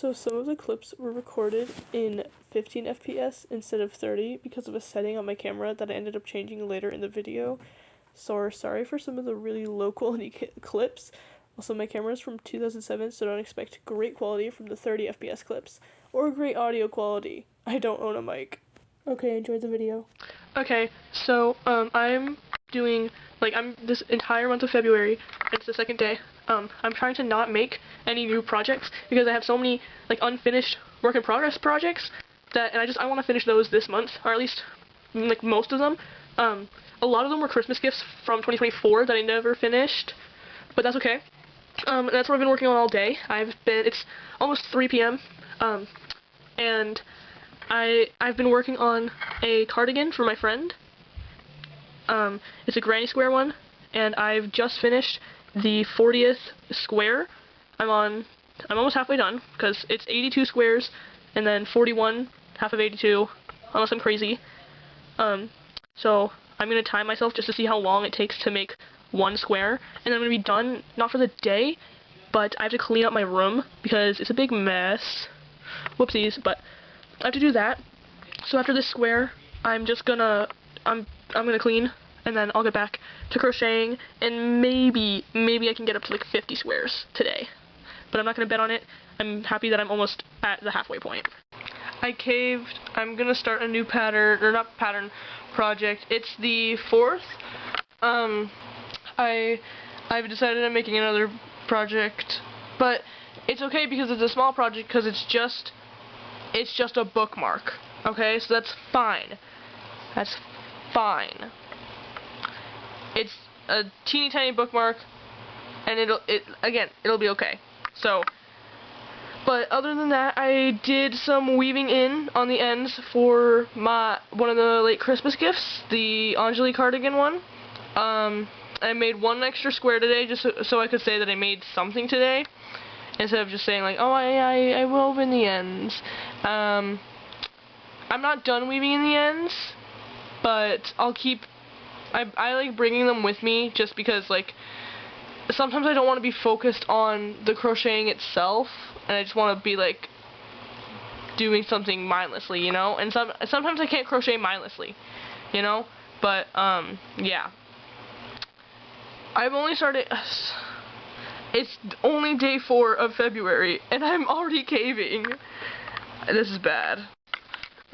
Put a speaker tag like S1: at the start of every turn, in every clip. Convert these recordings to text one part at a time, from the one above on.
S1: So some of the clips were recorded in 15 FPS instead of 30 because of a setting on my camera that I ended up changing later in the video. So sorry for some of the really low quality clips. Also, my camera is from 2007, so don't expect great quality from the 30 FPS clips. Or great audio quality. I don't own a mic. Okay, enjoy the video.
S2: Okay, so, I'm doing, I'm this entire month of February, it's the second day, I'm trying to not make any new projects, because I have so many, unfinished work in progress projects, and I want to finish those this month, or at least, most of them. A lot of them were Christmas gifts from 2024 that I never finished, but that's okay. That's what I've been working on all day. It's almost 3 p.m., and I've been working on a cardigan for my friend. It's a granny square one, and I've just finished the 40th square. I'm almost halfway done, because it's 82 squares, and then 41, half of 82, unless I'm crazy. So I'm gonna time myself just to see how long it takes to make one square, and then I'm gonna be done, not for the day, but I have to clean up my room, because it's a big mess. Whoopsies, but I have to do that. So after this square, I'm gonna clean, and then I'll get back to crocheting, and maybe I can get up to 50 squares today. But I'm not gonna bet on it. I'm happy that I'm almost at the halfway point. I caved. I'm gonna start a new pattern, or not pattern, project. It's the 4th. I've decided I'm making another project, but it's okay because it's a small project, because it's just a bookmark, okay? So that's fine. That's fine. It's a teeny tiny bookmark, and it'll be okay. So, but other than that, I did some weaving in on the ends for one of the late Christmas gifts, the Anjali cardigan one. I made one extra square today, just so I could say that I made something today, instead of just saying oh, I wove in the ends. I'm not done weaving in the ends, but I'll keep, I like bringing them with me, just because sometimes I don't want to be focused on the crocheting itself, and I just want to be doing something mindlessly, you know, and sometimes I can't crochet mindlessly, you know, but yeah. I've only started, it's only day 4 of February, and I'm already caving. This is bad.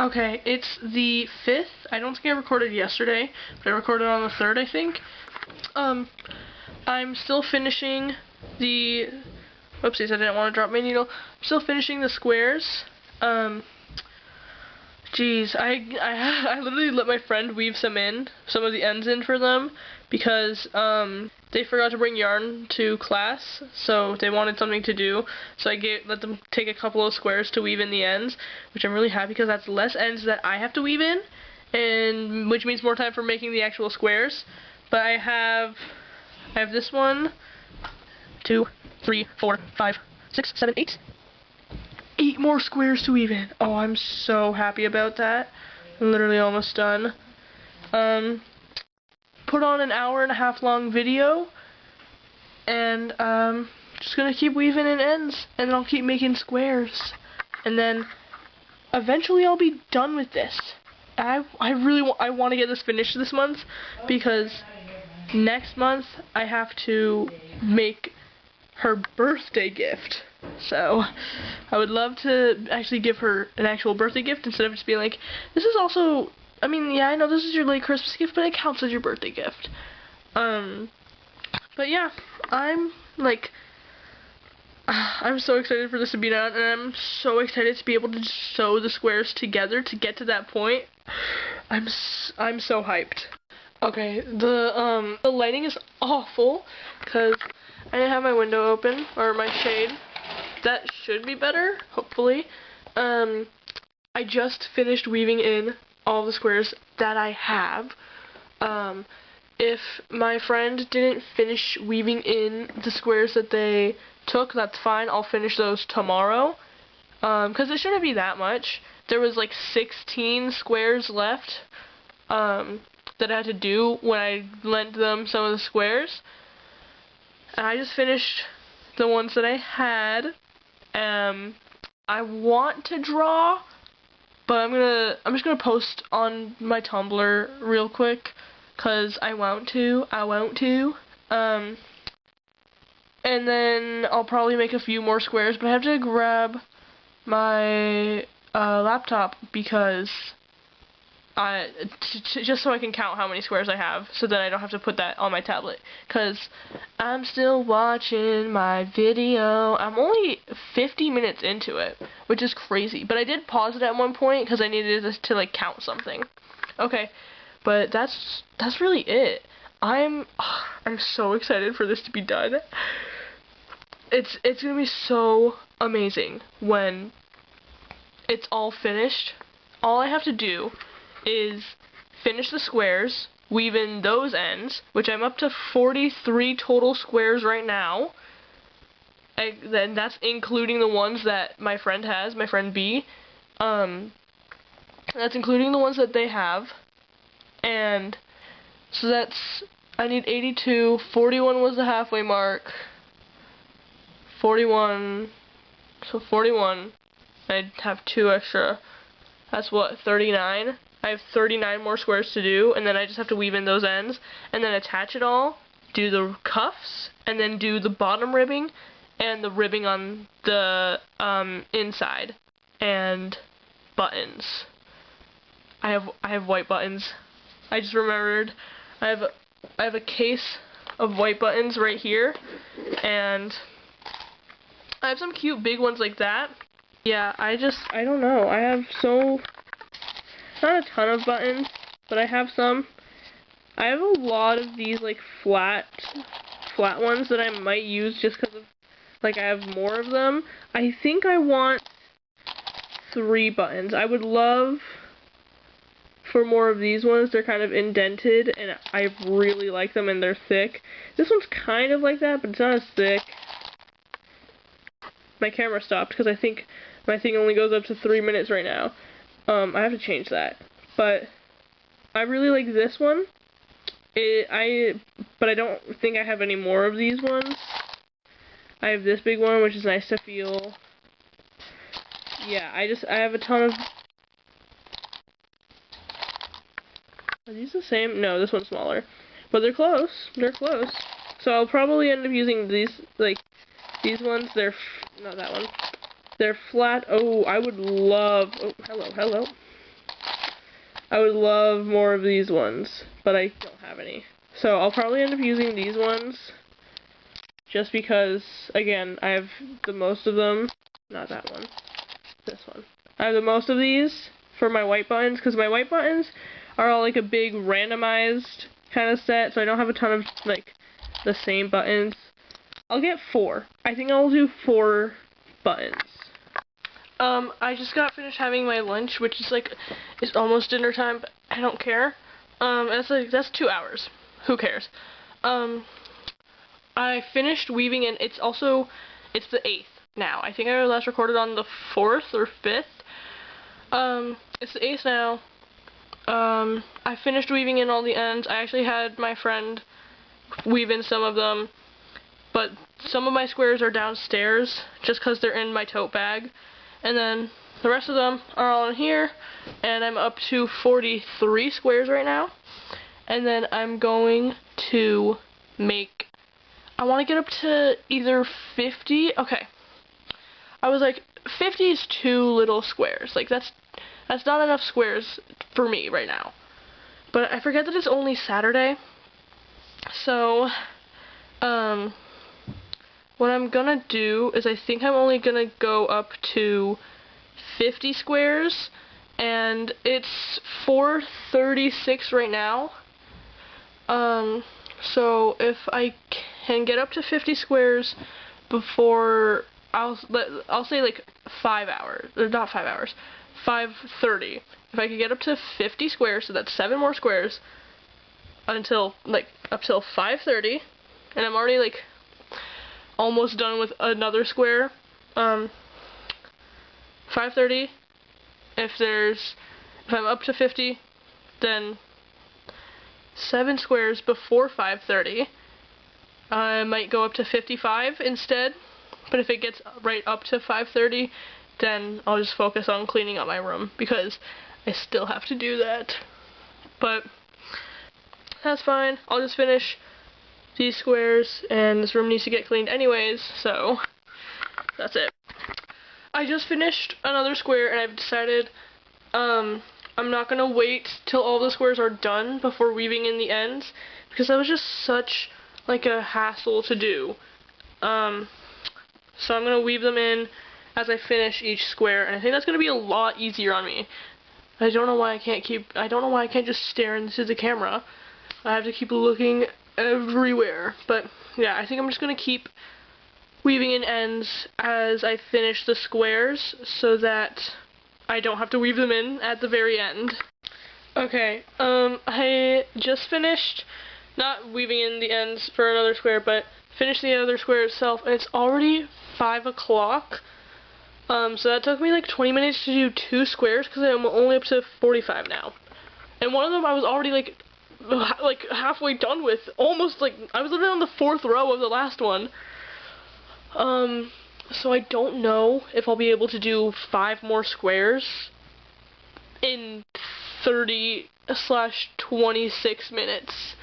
S2: Okay, it's the 5th. I don't think I recorded yesterday, but I recorded on the 3rd, I think. I'm still finishing the, whoopsies, I didn't want to drop my needle. I'm still finishing the squares. Geez, I literally let my friend weave some of the ends in for them, because they forgot to bring yarn to class, so they wanted something to do, so I let them take a couple of squares to weave in the ends, which I'm really happy, because that's less ends that I have to weave in, and which means more time for making the actual squares. But I have this 1, 2, 3, 4, 5, 6, 7, 8. 8 more squares to weave in. Oh, I'm so happy about that. I'm literally almost done. Put on an 1.5 hour long video, and just gonna keep weaving in ends, and then I'll keep making squares, and then eventually I'll be done with this. I want to get this finished this month, because next month I have to make her birthday gift. So I would love to actually give her an actual birthday gift, instead of just being this is also, I mean, yeah, I know this is your late Christmas gift, but it counts as your birthday gift. But yeah, I'm so excited for this to be done, and I'm so excited to be able to sew the squares together to get to that point. I'm so hyped. Okay, the lighting is awful, because I didn't have my window open, or my shade. That should be better, hopefully. I just finished weaving in all the squares that I have. If my friend didn't finish weaving in the squares that they took, that's fine. I'll finish those tomorrow, because it shouldn't be that much. There was 16 squares left that I had to do when I lent them some of the squares, and I just finished the ones that I had. I want to draw, but I'm just gonna post on my Tumblr real quick, cause I want to. And then I'll probably make a few more squares, but I have to grab my laptop because just so I can count how many squares I have, so that I don't have to put that on my tablet, because I'm still watching my video. I'm only 50 minutes into it, which is crazy, but I did pause it at one point because I needed to like count something. Okay, but that's really it. I'm so excited for this to be done. It's gonna be so amazing when it's all finished. All I have to do is finish the squares, weave in those ends, which I'm up to 43 total squares right now. Then that's including the ones that my friend has, my friend B. That's including the ones that they have. And so I need 82, 41 was the halfway mark. 41, so 41, I'd have 2 extra. That's what, 39? I have 39 more squares to do, and then I just have to weave in those ends, and then attach it all, do the cuffs, and then do the bottom ribbing, and the ribbing on the inside, and buttons. I have white buttons. I just remembered. I have a case of white buttons right here, and I have some cute big ones like that. Yeah, I don't know. I have not a ton of buttons, but I have some. I have a lot of these like flat ones that I might use just because of, like, I have more of them. I think I want 3 buttons. I would love for more of these ones. They're kind of indented, and I really like them, and they're thick. This one's kind of like that, but it's not as thick. My camera stopped because I think my thing only goes up to 3 minutes right now. I have to change that. But I really like this one. But I don't think I have any more of these ones. I have this big one, which is nice to feel. Yeah, I have a ton of. Are these the same? No, this one's smaller. But they're close. They're close. So I'll probably end up using these, like, these ones. They're not that one. They're flat. Oh, I would love. Oh, hello. I would love more of these ones, but I don't have any. So I'll probably end up using these ones, just because, again, I have the most of them. Not that one. This one. I have the most of these for my white buttons, because my white buttons are all like a big randomized kind of set, so I don't have a ton of, like, the same buttons. I'll get 4. I think I'll do 4 buttons. I just got finished having my lunch, which is like, it's almost dinner time, but I don't care. That's 2 hours. Who cares? I finished weaving, and it's the 8th now. I think I last recorded on the 4th or 5th. It's the 8th now. I finished weaving in all the ends. I actually had my friend weave in some of them, but some of my squares are downstairs just because they're in my tote bag. And then the rest of them are all in here, and I'm up to 43 squares right now. And then I'm going to make, I want to get up to either 50, okay. I was like, 50 is too little squares. Like, that's not enough squares for me right now. But I forget that it's only Saturday. So, what I'm gonna do is I think I'm only gonna go up to 50 squares, and it's 436 right now. So if I can get up to 50 squares before, I'll say like 5 hours, or not 5 hours, 5:30. If I could get up to 50 squares, so that's 7 more squares until up till 5:30, and I'm already like almost done with another square. 5:30. If I'm up to 50, then 7 squares before 5:30. I might go up to 55 instead. But if it gets right up to 5:30, then I'll just focus on cleaning up my room, because I still have to do that. But that's fine. I'll just finish these squares, and this room needs to get cleaned anyways, so that's it. I just finished another square, and I've decided I'm not gonna wait till all the squares are done before weaving in the ends, because that was just such like a hassle to do. So I'm gonna weave them in as I finish each square, and I think that's gonna be a lot easier on me. I don't know why I can't just stare into the camera. I have to keep looking everywhere. But yeah, I think I'm just gonna keep weaving in ends as I finish the squares, so that I don't have to weave them in at the very end. Okay, I just finished not weaving in the ends for another square, but finished the other square itself, and it's already 5 o'clock. So that took me like 20 minutes to do 2 squares, because I'm only up to 45 now. And one of them I was already like halfway done with, almost like, I was literally on the 4th row of the last one. So I don't know if I'll be able to do 5 more squares in 30/26 minutes.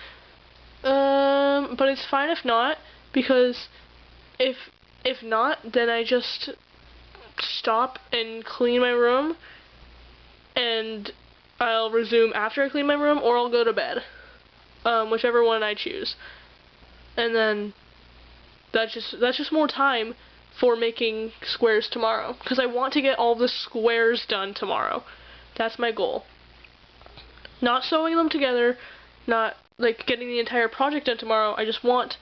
S2: But it's fine if not, because if not, then I just stop and clean my room, and I'll resume after I clean my room, or I'll go to bed. Whichever one I choose. And then that's just more time for making squares tomorrow, because I want to get all the squares done tomorrow. That's my goal. Not sewing them together, not like getting the entire project done tomorrow. I just want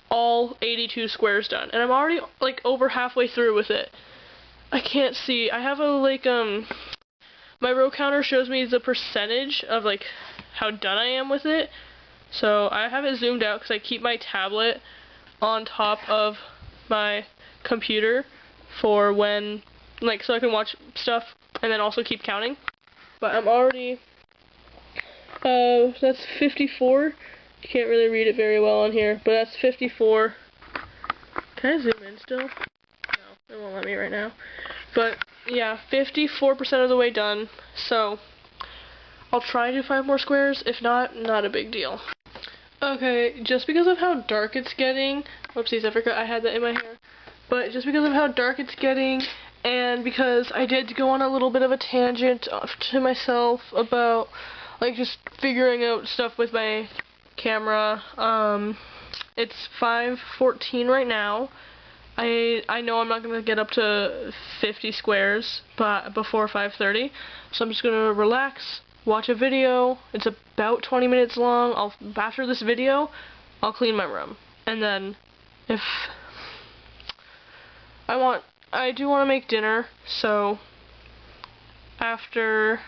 S2: all 82 squares done, and I'm already like over halfway through with it. I can't see. I have a my row counter shows me the percentage of like how done I am with it. So I have it zoomed out because I keep my tablet on top of my computer for when, like, so I can watch stuff and then also keep counting. But I'm already, that's 54. You can't really read it very well on here, but that's 54. Can I zoom in still? No, it won't let me right now. But yeah, 54% of the way done. So I'll try to do 5 more squares. If not, not a big deal. Okay, just because of how dark it's getting, whoopsies, I forgot I had that in my hair, but just because of how dark it's getting, and because I did go on a little bit of a tangent to myself about, like, just figuring out stuff with my camera, it's 5:14 right now. I know I'm not going to get up to 50 squares but before 5:30, so I'm just going to relax, watch a video. It's about 20 minutes long. After this video, I'll clean my room. And then if I do want to make dinner, so after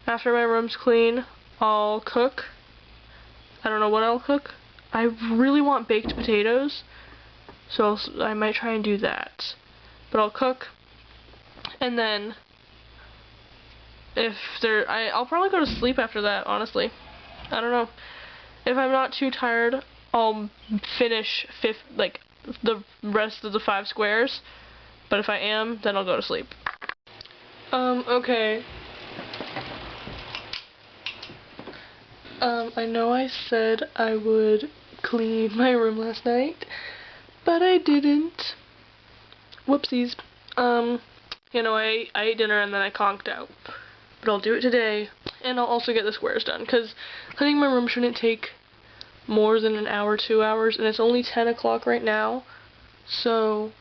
S2: my room's clean, I'll cook. I don't know what I'll cook. I really want baked potatoes, so I might try and do that. But I'll cook, and then I'll probably go to sleep after that, honestly. I don't know. If I'm not too tired, I'll finish the rest of the 5 squares. But if I am, then I'll go to sleep. Okay. I know I said I would clean my room last night, but I didn't. Whoopsies. You know, I ate dinner and then I conked out. But I'll do it today, and I'll also get the squares done, because cleaning my room shouldn't take more than an hour, 2 hours, and it's only 10 o'clock right now, so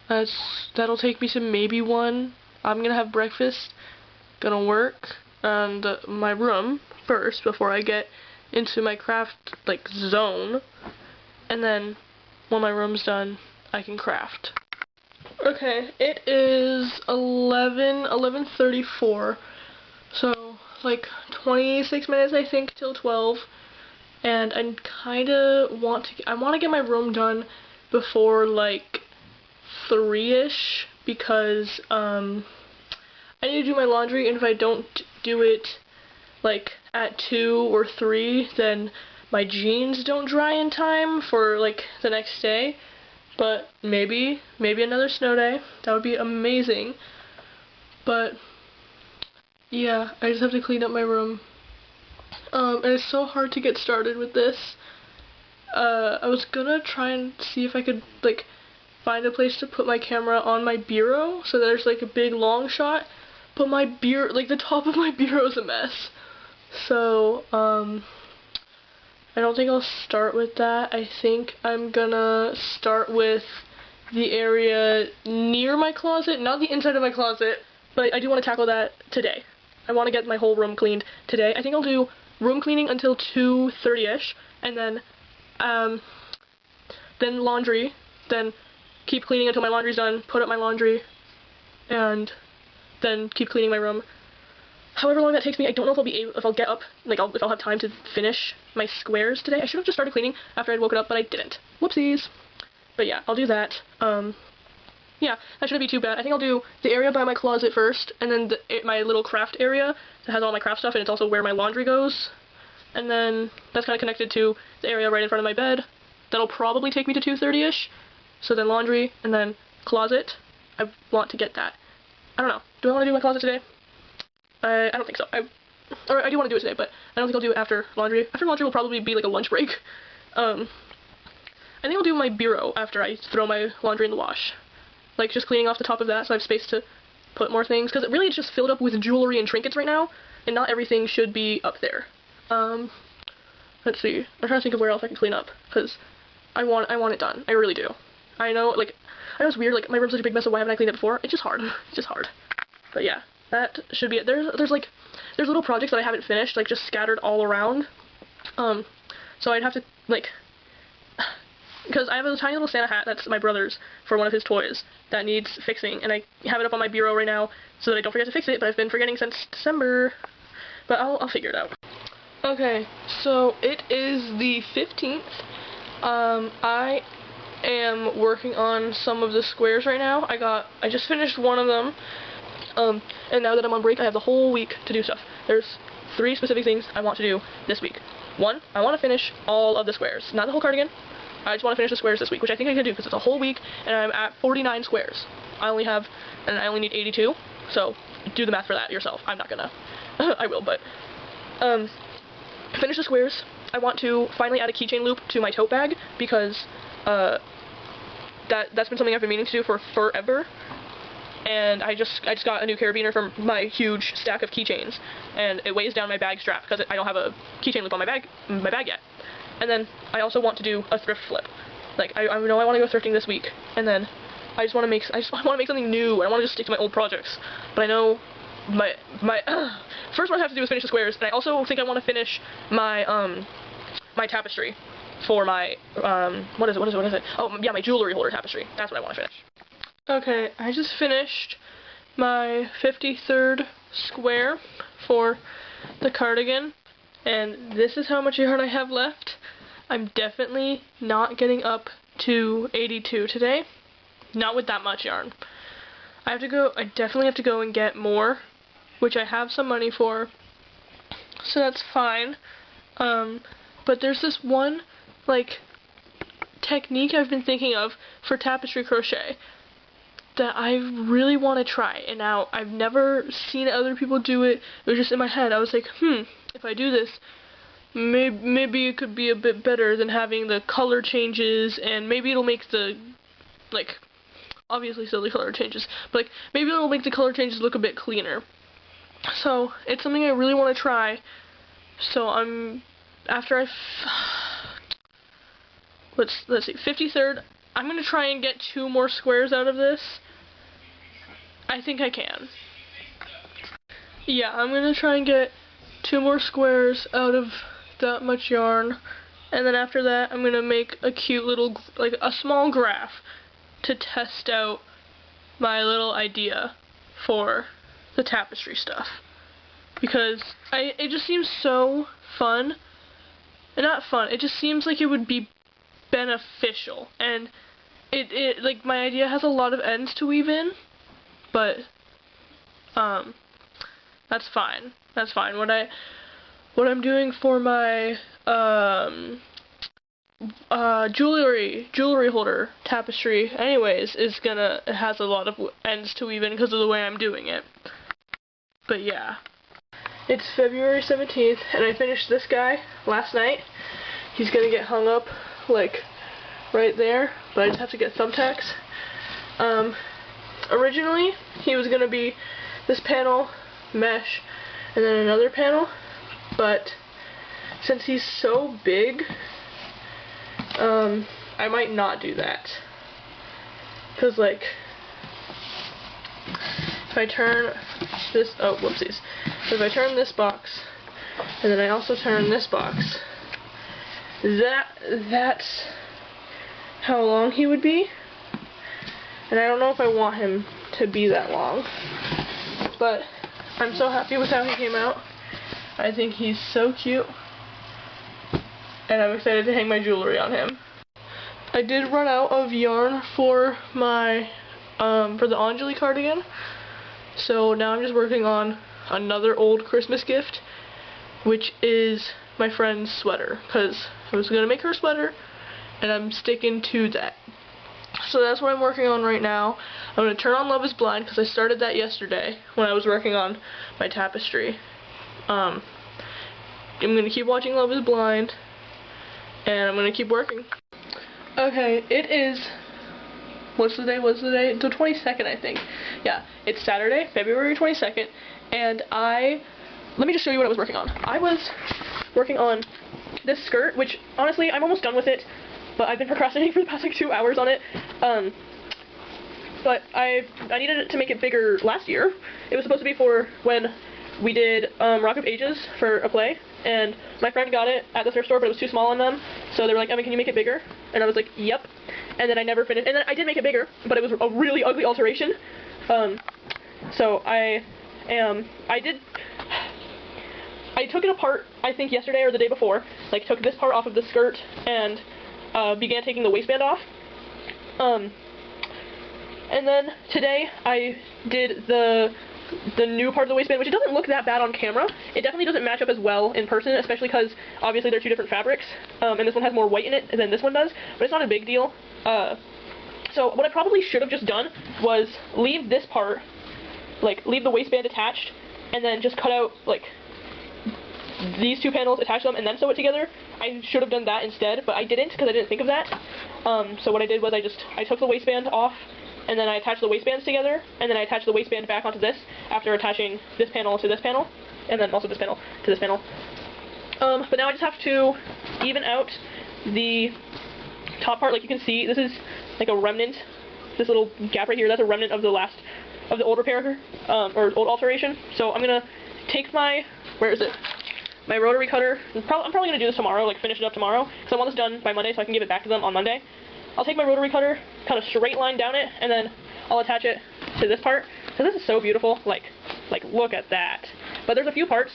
S2: that'll take me to maybe 1. I'm gonna have breakfast, gonna work on my room first before I get into my craft, like, zone, and then when my room's done, I can craft. Okay, it is 11:34. So, like, 26 minutes, I think, till 12, and I want to get my room done before, like, 3-ish, because, I need to do my laundry, and if I don't do it, like, at 2 or 3, then my jeans don't dry in time for, like, the next day, but maybe another snow day. That would be amazing. But yeah, I just have to clean up my room. And it's so hard to get started with this. I was gonna try and see if I could like find a place to put my camera on my bureau so that there's like a big long shot. But my like the top of my bureau is a mess. So, I don't think I'll start with that. I think I'm gonna start with the area near my closet, not the inside of my closet, but I do want to tackle that today. I want to get my whole room cleaned today. I think I'll do room cleaning until 2:30ish, and then laundry, then keep cleaning until my laundry's done, put up my laundry, and then keep cleaning my room. However long that takes me, I don't know if I'll be able, if I'll get up, like if I'll have time to finish my squares today. I should have just started cleaning after I'd woken up, but I didn't. Whoopsies. But yeah, I'll do that. Yeah, that shouldn't be too bad. I think I'll do the area by my closet first, and then my little craft area that has all my craft stuff, and it's also where my laundry goes. And then that's kind of connected to the area right in front of my bed. That'll probably take me to 2:30ish. So then laundry, and then closet. I want to get that. I don't know. Do I want to do my closet today? I don't think so. I do want to do it today, but I don't think I'll do it after laundry. After laundry will probably be like a lunch break. I think I'll do my bureau after I throw my laundry in the wash. Like just cleaning off the top of that so I have space to put more things. Because really it's just filled up with jewelry and trinkets right now, and not everything should be up there. Let's see. I'm trying to think of where else I can clean up, because I want it done. I really do. I know, like, I know it's weird, like, my room's such a big mess, so why haven't I cleaned it before? It's just hard. It's just hard. But yeah, that should be it. There's little projects that I haven't finished, like, just scattered all around. So I'd have to, like, because I have a tiny little Santa hat that's my brother's for one of his toys that needs fixing, and I have it up on my bureau right now so that I don't forget to fix it, but I've been forgetting since December. But I'll figure it out. Okay, so it is the 15th. I am working on some of the squares right now. I just finished one of them. And now that I'm on break, I have the whole week to do stuff. There's 3 specific things I want to do this week. 1, I want to finish all of the squares. Not the whole cardigan. I just want to finish the squares this week, which I think I can do because it's a whole week, and I'm at 49 squares. I only need 82, so do the math for that yourself. I'm not gonna. I will, but, finish the squares. I want to finally add a keychain loop to my tote bag, because, that's been something I've been meaning to do for forever. And I just got a new carabiner from my huge stack of keychains, and it weighs down my bag strap because I don't have a keychain loop on my bag yet. And then I also want to do a thrift flip. Like I know I want to go thrifting this week, and then I just want to make something new. I want to just stick to my old projects. But I know my first what I have to do is finish the squares, and I also think I want to finish my my tapestry for my what is it? Oh yeah, my jewelry holder tapestry. That's what I want to finish. Okay, I just finished my 53rd square for the cardigan, and this is how much yarn I have left. I'm definitely not getting up to 82 today. Not with that much yarn. I definitely have to go and get more, which I have some money for, so that's fine. But there's this one, like, technique I've been thinking of for tapestry crochet that I really want to try, and now I've never seen other people do it. It was just in my head. I was like, if I do this, maybe it could be a bit better than having the color changes, and maybe it'll make the, like, obviously silly color changes, but like, maybe it'll make the color changes look a bit cleaner. So it's something I really want to try. So after let's see, 53rd, I'm gonna try and get 2 more squares out of this. I think I can. Yeah, I'm gonna try and get 2 more squares out of that much yarn, and then after that I'm gonna make a cute little, like a small graph to test out my little idea for the tapestry stuff, because it just seems so fun, and not fun, it just seems like it would be beneficial, and it like, my idea has a lot of ends to weave in, but that's fine. What I'm doing for my jewelry holder tapestry anyways is gonna, it has a lot of ends to weave in because of the way I'm doing it. But yeah. It's February 17th and I finished this guy last night. He's gonna get hung up like right there, but I just have to get thumbtacks. Originally he was gonna be this panel, mesh, and then another panel, but since he's so big, I might not do that. Cause like, if I turn this, oh whoopsies. So if I turn this box, and then I also turn this box, that's how long he would be. And I don't know if I want him to be that long. But I'm so happy with how he came out. I think he's so cute. And I'm excited to hang my jewelry on him. I did run out of yarn for my, for the Anjali cardigan. So now I'm just working on another old Christmas gift, which is my friend's sweater. Because I was going to make her a sweater, and I'm sticking to that. So that's what I'm working on right now. I'm going to turn on Love is Blind because I started that yesterday when I was working on my tapestry. I'm going to keep watching Love is Blind, and I'm going to keep working. Okay, it is, what's the day? The 22nd, I think. Yeah, it's Saturday, February 22nd, and let me just show you what I was working on. I was working on this skirt, which, honestly, I'm almost done with it, but I've been procrastinating for the past, like, 2 hours on it. But I needed it to make it bigger last year. It was supposed to be for when we did Rock of Ages for a play, and my friend got it at the thrift store, but it was too small on them, so they were like, Emma, can you make it bigger? And I was like, yep. And then I never finished, and then I did make it bigger, but it was a really ugly alteration. So I took it apart, I think yesterday or the day before, like took this part off of the skirt and began taking the waistband off. And then today I did the new part of the waistband, which it doesn't look that bad on camera. It definitely doesn't match up as well in person, especially because obviously they're two different fabrics, and this one has more white in it than this one does, but it's not a big deal. So what I probably should have just done was leave this part, like leave the waistband attached, and then just cut out like these two panels, attach them, and then sew it together. I should have done that instead, but I didn't because I didn't think of that. So what I did was I took the waistband off, and then I attached the waistbands together, and then I attached the waistband back onto this after attaching this panel to this panel, and then also this panel to this panel. But now I just have to even out the top part. Like you can see, this is like a remnant. This little gap right here, that's a remnant of the old repair, or old alteration. So I'm gonna take my, where is it? My rotary cutter. I'm probably gonna do this tomorrow, like finish it up tomorrow, because I want this done by Monday so I can give it back to them on Monday. I'll take my rotary cutter, kind of straight line down it, and then I'll attach it to this part. So this is so beautiful, like look at that. But there's a few parts,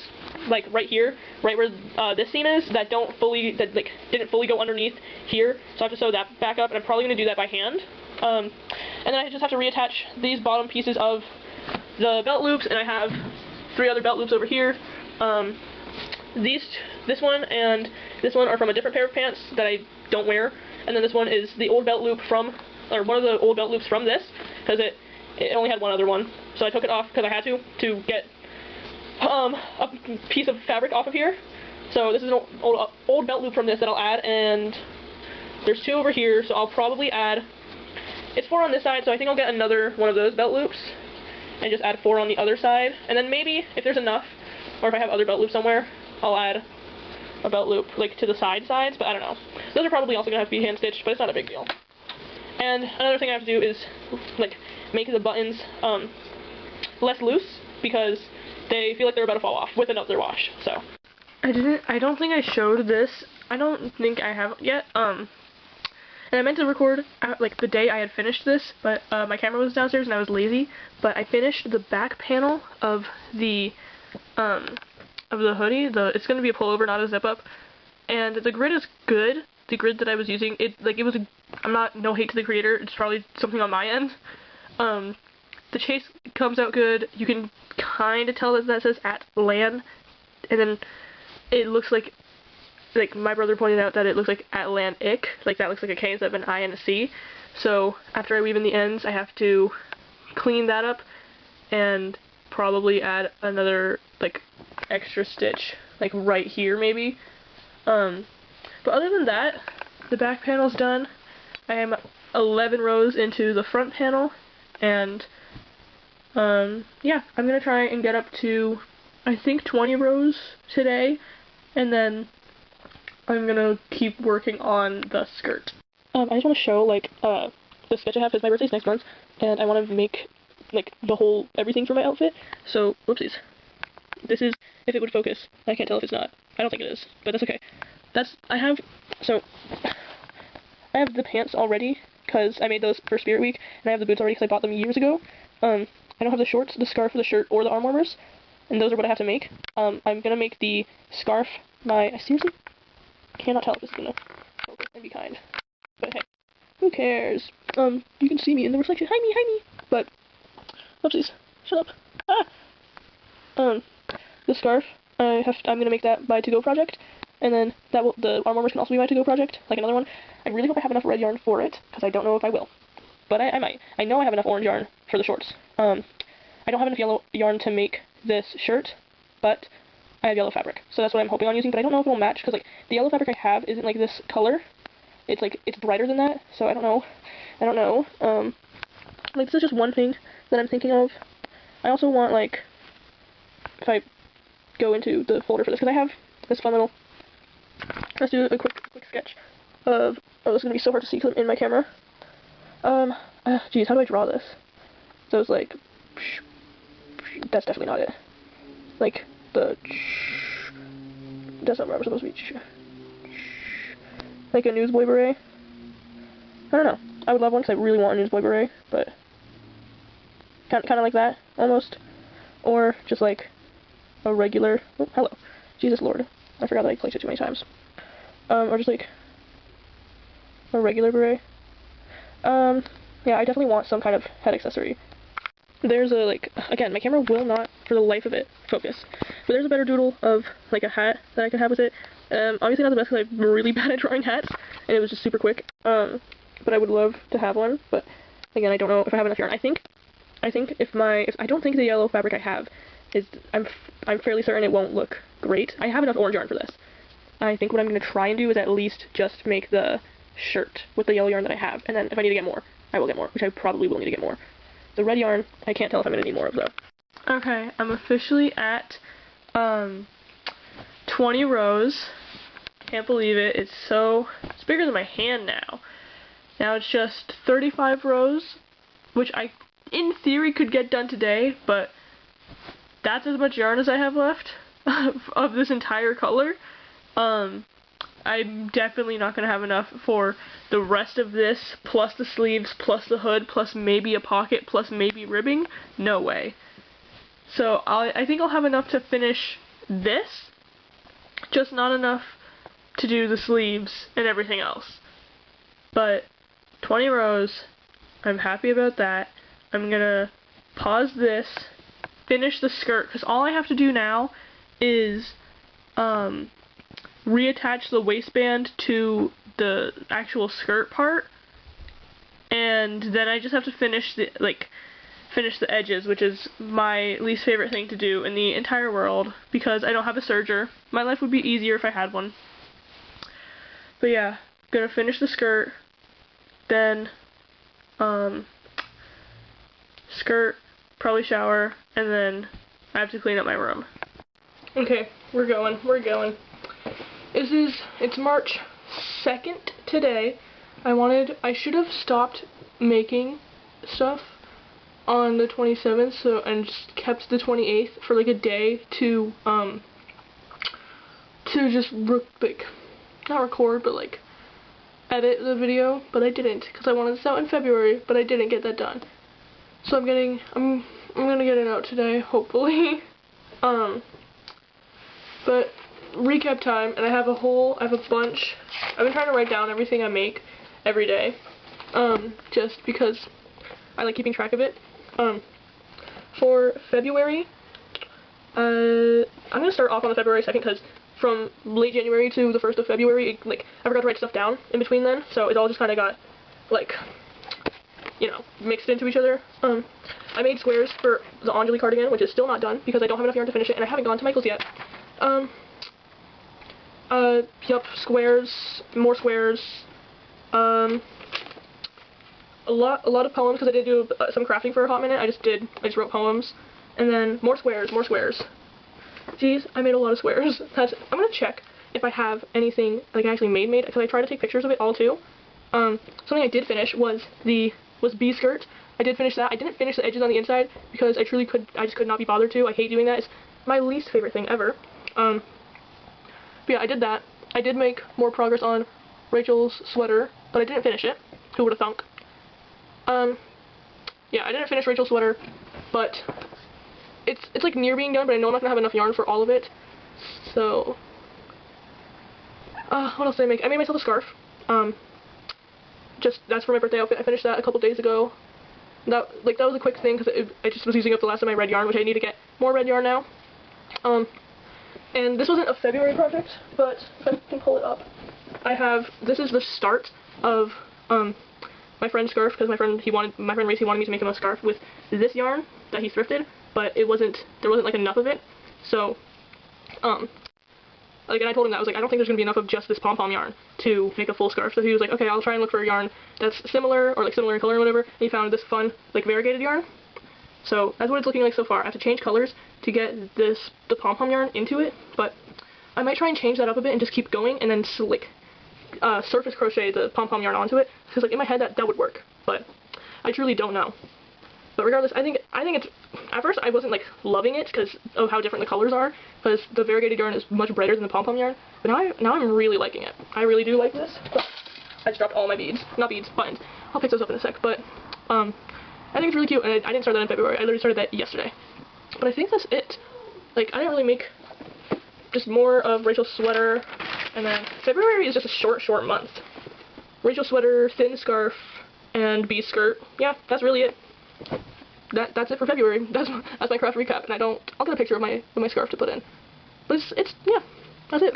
S2: like right here, right where this seam is, that didn't fully go underneath here. So I have to sew that back up, and I'm probably gonna do that by hand. And then I just have to reattach these bottom pieces of the belt loops, and I have 3 other belt loops over here. This one and this one are from a different pair of pants that I don't wear, and then this one is the old belt loop from, or one of the old belt loops from this, because it only had one other one, so I took it off because I had to get a piece of fabric off of here. So this is an old belt loop from this that I'll add, and there's 2 over here, so I'll probably add, it's 4 on this side, so I think I'll get another one of those belt loops, and just add 4 on the other side, and then maybe, if there's enough, or if I have other belt loops somewhere, I'll add a belt loop, like, to the sides, but I don't know. Those are probably also going to have to be hand-stitched, but it's not a big deal. And another thing I have to do is, like, make the buttons, less loose, because they feel like they're about to fall off with another wash, so. I don't think I showed this. I don't think I have yet, and I meant to record, like, the day I had finished this, but, my camera was downstairs and I was lazy, but I finished the back panel of the hoodie. It's going to be a pullover, not a zip-up, and the grid is good. The grid that I was using, no hate to the creator, it's probably something on my end. The chase comes out good. You can kind of tell that says at LAN, and then it looks like like, my brother pointed out that it looks like Atlantic, like that looks like a K instead of an I and a C. So after I weave in the ends, I have to clean that up and probably add another, like, extra stitch, like right here maybe. But other than that, the back panel's done. I am 11 rows into the front panel, and yeah, I'm gonna try and get up to, I think, 20 rows today, and then I'm gonna keep working on the skirt. I just want to show, like, the sketch I have, because my birthday's next month, and I want to make, like, the whole everything for my outfit. So, whoopsies. This is, if it would focus. I can't tell if it's not. I don't think it is, but that's okay. I have the pants already, because I made those for Spirit Week, and I have the boots already because I bought them years ago. I don't have the shorts, the scarf, the shirt, or the arm warmers, and those are what I have to make. I'm gonna make the scarf I seriously cannot tell if this is gonna focus and be kind. But hey, who cares? You can see me in the reflection. Hi me! But, oopsies, shut up. The scarf, I'm gonna make that by To Go project, and then the arm warmers can also be my To Go project, like another one. I really hope I have enough red yarn for it, because I don't know if I will. But I might. I know I have enough orange yarn for the shorts. I don't have enough yellow yarn to make this shirt, but I have yellow fabric. So that's what I'm hoping on using, but I don't know if it'll match, because, like, the yellow fabric I have isn't, like, this color. It's, like, it's brighter than that, so I don't know. Like, this is just one thing that I'm thinking of. I also want, like, if I go into the folder for this, because I have this fun little, let's do a quick sketch of, oh, this is going to be so hard to see because I'm in my camera. Geez, how do I draw this? So it's like, that's definitely not it. Like, that's not where I'm supposed to be. Like a newsboy beret. I don't know. I would love one because I really want a newsboy beret, but kind of like that, almost. Or just like a regular, oh, hello. Jesus Lord. I forgot that I clicked it too many times. Or just like a regular beret. Yeah, I definitely want some kind of head accessory. There's a, like, again, my camera will not, for the life of it, focus. But there's a better doodle of, like, a hat that I could have with it. Obviously not the best because I'm really bad at drawing hats, and it was just super quick. But I would love to have one, but, again, I don't know if I have enough yarn. I think if I don't think the yellow fabric I have is, I'm fairly certain it won't look great. I have enough orange yarn for this. I think what I'm going to try and do is at least just make the shirt with the yellow yarn that I have, and then if I need to get more, I will get more, which I probably will need to get more. The red yarn, I can't tell if I'm going to need more of, though. Okay, I'm officially at 20 rows. Can't believe it. It's bigger than my hand now. Now it's just 35 rows, which I, in theory, could get done today, but that's as much yarn as I have left of this entire color. I'm definitely not going to have enough for the rest of this, plus the sleeves, plus the hood, plus maybe a pocket, plus maybe ribbing. No way. So I think I'll have enough to finish this, just not enough to do the sleeves and everything else. But 20 rows, I'm happy about that. I'm going to pause this, finish the skirt, because all I have to do now is reattach the waistband to the actual skirt part, and then I just have to finish the edges, which is my least favorite thing to do in the entire world, because I don't have a serger. My life would be easier if I had one. But yeah, gonna finish the skirt, then skirt, probably shower, and then I have to clean up my room. Okay, we're going. It's March 2nd today. I should have stopped making stuff on the 27th, and just kept the 28th for like a day to just not record, but like edit the video, but I didn't, because I wanted this out in February, but I didn't get that done. So I'm gonna get it out today, hopefully. But recap time, and I have a bunch. I've been trying to write down everything I make every day, just because I like keeping track of it. For February, I'm gonna start off on the February 2nd, because from late January to the 1st of February, like, I forgot to write stuff down in between then, so it all just kind of got, like, you know, mixed into each other. I made squares for the Anjali cardigan, which is still not done, because I don't have enough yarn to finish it, and I haven't gone to Michael's yet. Yup, squares, more squares, a lot of poems, because I did do some crafting for a hot minute. I just wrote poems, and then more squares. Geez, I made a lot of squares. I'm gonna check if I have anything, like, I actually made, because I tried to take pictures of it all, too. Something I did finish was bee skirt. I did finish that. I didn't finish the edges on the inside, because I just could not be bothered to. I hate doing that. It's my least favorite thing ever. But yeah, I did that. I did make more progress on Rachel's sweater, but I didn't finish it. Who would have thunk? Yeah, I didn't finish Rachel's sweater, but it's like near being done, but I know I'm not gonna have enough yarn for all of it. So, what else did I make? I made myself a scarf. That's for my birthday outfit. I finished that a couple days ago. That was a quick thing, because I just was using up the last of my red yarn, which I need to get more red yarn now. And this wasn't a February project, but if I can pull it up, this is the start of, my friend's scarf, because my friend Reese, he wanted me to make him a scarf with this yarn that he thrifted, but there wasn't like enough of it, so, like, and I told him that, I was like, I don't think there's gonna be enough of just this pom-pom yarn to make a full scarf, so he was like, okay, I'll try and look for a yarn that's similar, or like similar in color or whatever, and he found this fun, like, variegated yarn. So that's what it's looking like so far. I have to change colors to get the pom-pom yarn into it, but I might try and change that up a bit and just keep going, and then surface crochet the pom-pom yarn onto it, because like in my head that would work, but I truly don't know. But regardless, I think it's, at first I wasn't like loving it because of how different the colors are, because the variegated yarn is much brighter than the pom-pom yarn, but now I'm really liking it. I really do like this. I just dropped all my beads, not beads, buttons. I'll pick those up in a sec, but I think it's really cute, and I didn't start that in February. I literally started that yesterday. But I think that's it. Like, I didn't really make just more of Rachel's sweater, and then February is just a short month. Rachel's sweater, thin scarf, and bee skirt. Yeah, that's really it. That's it for February. That's my craft recap, and I'll get a picture of my scarf to put in. But yeah, that's it.